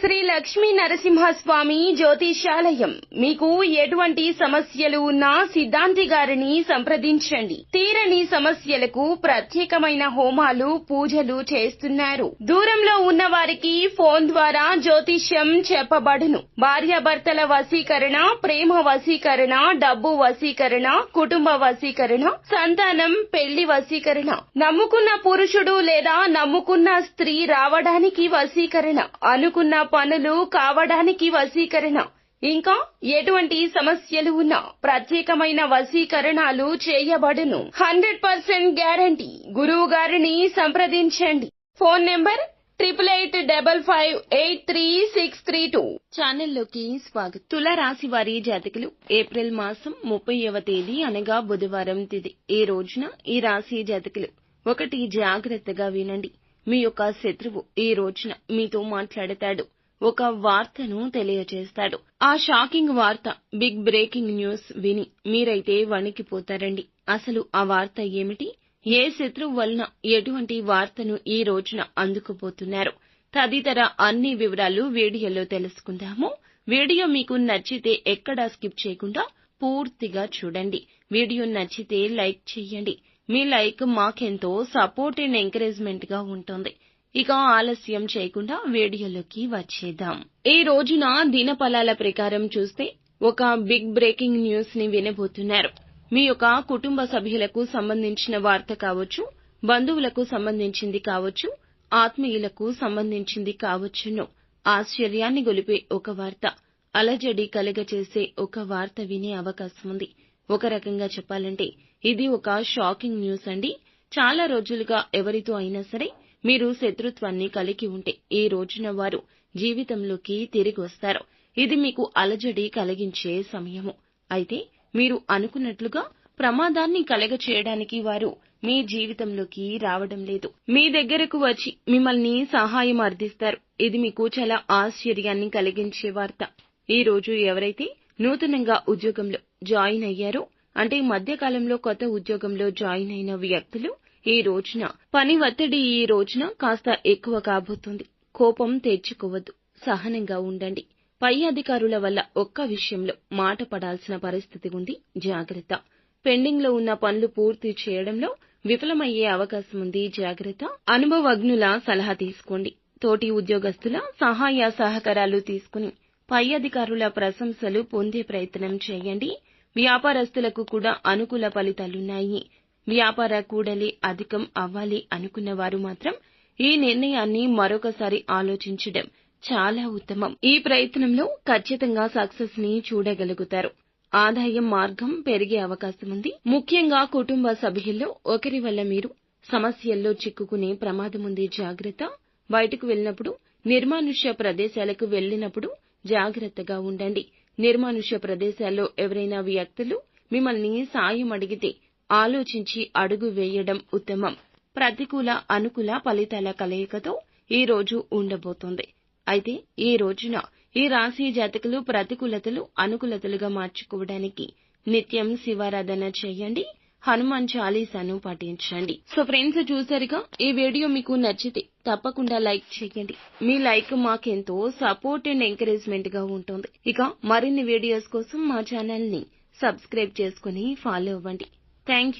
శ్రీ లక్ష్మీ నరసింహస్వామి జ్యోతిష్యాలయం. మీకు ఎటువంటి సమస్యలు ఉన్నా సిద్ధాంతి గారిని సంప్రదించండి. తీరని సమస్యలకు ప్రత్యేకమైన హోమాలు, పూజలు చేస్తున్నారు. దూరంలో ఉన్న వారికి ఫోన్ ద్వారా జ్యోతిష్యం చెప్పబడును. భార్యాభర్తల వశీకరణ, ప్రేమ వశీకరణ, డబ్బు వశీకరణ, కుటుంబ వశీకరణ, సంతానం, పెళ్లి వశీకరణ, నమ్ముకున్న పురుషుడు లేదా నమ్ముకున్న స్త్రీ రావడానికి వశీకరణ, అనుకున్న పనులు కావడానికి వశీకరణ, ఇంకా ఎటువంటి సమస్యలు ఉన్నా ప్రత్యేకమైన వశీకరణాలు చేయబడును. 100% గ్యారంటీ. గురువు గారిని సంప్రదించండి. Phone number 8855583632. ఛానల్లోకి స్వాగతం. తులారాశి వారి జాతకులు ఏప్రిల్ మాసం 30వ తేదీ అనగా బుధవారం తిథి. ఈ రోజున ఈ రాశి జాతకులు ఒకటి జాగ్రత్తగా వినండి. మీ యొక్క శత్రువు ఈ రోజున మీతో మాట్లాడతాడు. ఒక వార్తను తెలియజేస్తాడు. ఆ షాకింగ్ వార్త, బిగ్ బ్రేకింగ్ న్యూస్ విని మీరైతే వణికిపోతారండి. అసలు ఆ వార్త ఏమిటి? ఏ శత్రువు వలన ఎటువంటి వార్తను ఈ రోజున అందుకుపోతున్నారు? తదితర అన్ని వివరాలు వీడియోలో తెలుసుకుందాము. వీడియో మీకు నచ్చితే ఎక్కడా స్కిప్ చేయకుండా పూర్తిగా చూడండి. వీడియో నచ్చితే లైక్ చేయండి. మీ లైక్ మాకెంతో సపోర్ట్ అండ్ ఎంకరేజ్మెంట్ గా ఉంటుంది. ఇక ఆలస్యం చేయకుండా వీడియోలోకి వచ్చేద్దాం. ఈ రోజున దినఫలాల ప్రకారం చూస్తే ఒక బిగ్ బ్రేకింగ్ న్యూస్ ని వినబోతున్నారు. మీ యొక్క కుటుంబ సభ్యులకు సంబంధించిన వార్త కావచ్చు, బంధువులకు సంబంధించింది కావచ్చు, ఆత్మీయులకు సంబంధించింది కావచ్చును. ఆశ్చర్యాన్ని గొలిపే ఒక వార్త, అలజడి కలగచేసే ఒక వార్త వినే అవకాశం ఉంది. ఒక రకంగా చెప్పాలంటే ఇది ఒక షాకింగ్ న్యూస్ అండి. చాలా రోజులుగా ఎవరితో అయినా సరే మీరు శత్రుత్వాన్ని కలిగి ఉంటే ఈ రోజున వారు జీవితంలోకి తిరిగి వస్తారు. ఇది మీకు అలజడి కలిగించే సమయము. అయితే మీరు అనుకున్నట్లుగా ప్రమాదాన్ని కలగచేయడానికి వారు మీ జీవితంలోకి రావడం లేదు. మీ దగ్గరకు వచ్చి మిమ్మల్ని సహాయం అర్థిస్తారు. ఇది మీకు చాలా ఆశ్చర్యాన్ని కలిగించే వార్త. ఈ రోజు ఎవరైతే నూతనంగా ఉద్యోగంలో జాయిన్ అయ్యారో, అంటే మధ్యకాలంలో కొత్త ఉద్యోగంలో జాయిన్ అయిన వ్యక్తులు ఈ రోజున పని ఒత్తిడి ఈ రోజున కాస్త ఎక్కువ కాబోతుంది. కోపం తెచ్చుకోవద్దు, సహనంగా ఉండండి. పై అధికారుల వల్ల ఒక్క విషయంలో మాట పడాల్సిన పరిస్థితి ఉంది. జాగ్రత్త. పెండింగ్ లో ఉన్న పనులు పూర్తి చేయడంలో విఫలమయ్యే అవకాశం ఉంది. జాగ్రత్త. అనుభవజ్ఞుల సలహా తీసుకోండి. తోటి ఉద్యోగస్తుల సహాయ సహకారాలు తీసుకుని పై అధికారుల ప్రశంసలు పొందే ప్రయత్నం చేయండి. వ్యాపారస్తులకు కూడా అనుకూల ఫలితాలున్నాయి. వ్యాపార కూడలి అధికం అవ్వాలి అనుకున్న వారు మాత్రం ఈ నిర్ణయాన్ని మరొకసారి ఆలోచించడం చాలా ఉత్తమం. ఈ ప్రయత్నంలో ఖచ్చితంగా సక్సెస్ ని చూడగలుగుతారు. ఆదాయం మార్గం పెరిగే అవకాశం ఉంది. ముఖ్యంగా కుటుంబ సభ్యుల్లో ఒకరి వల్ల మీరు సమస్యల్లో చిక్కుకునే ప్రమాదం ఉంది. జాగ్రత్త. బయటకు వెళ్ళినప్పుడు, నిర్మానుష్య ప్రదేశాలకు వెళ్ళినప్పుడు జాగ్రత్తగా ఉండండి. నిర్మానుష్య ప్రదేశాల్లో ఎవరైనా వ్యక్తులు మిమ్మల్ని సాయం అడిగితే ఆలోచించి అడుగు వేయడం ఉత్తమం. ప్రతికూల అనుకూల ఫలితాల కలయికతో ఈ రోజు ఉండబోతోంది. అయితే ఈ రోజున ఈ రాశి జాతకులు ప్రతికూలతలు అనుకూలతలుగా మార్చుకోవడానికి నిత్యం శివారాధన చేయండి. హనుమాన్ చాలీసాను పఠించండి. సో ఫ్రెండ్స్, చూసారుగా, ఈ వీడియో మీకు నచ్చితే తప్పకుండా లైక్ చేయండి. మీ లైక్ మాకెంతో సపోర్ట్ అండ్ ఎంకరేజ్మెంట్ గా ఉంటుంది. ఇక మరిన్ని వీడియోస్ కోసం మా ఛానల్ ని సబ్స్క్రైబ్ చేసుకుని ఫాలో అవ్వండి. Thank you.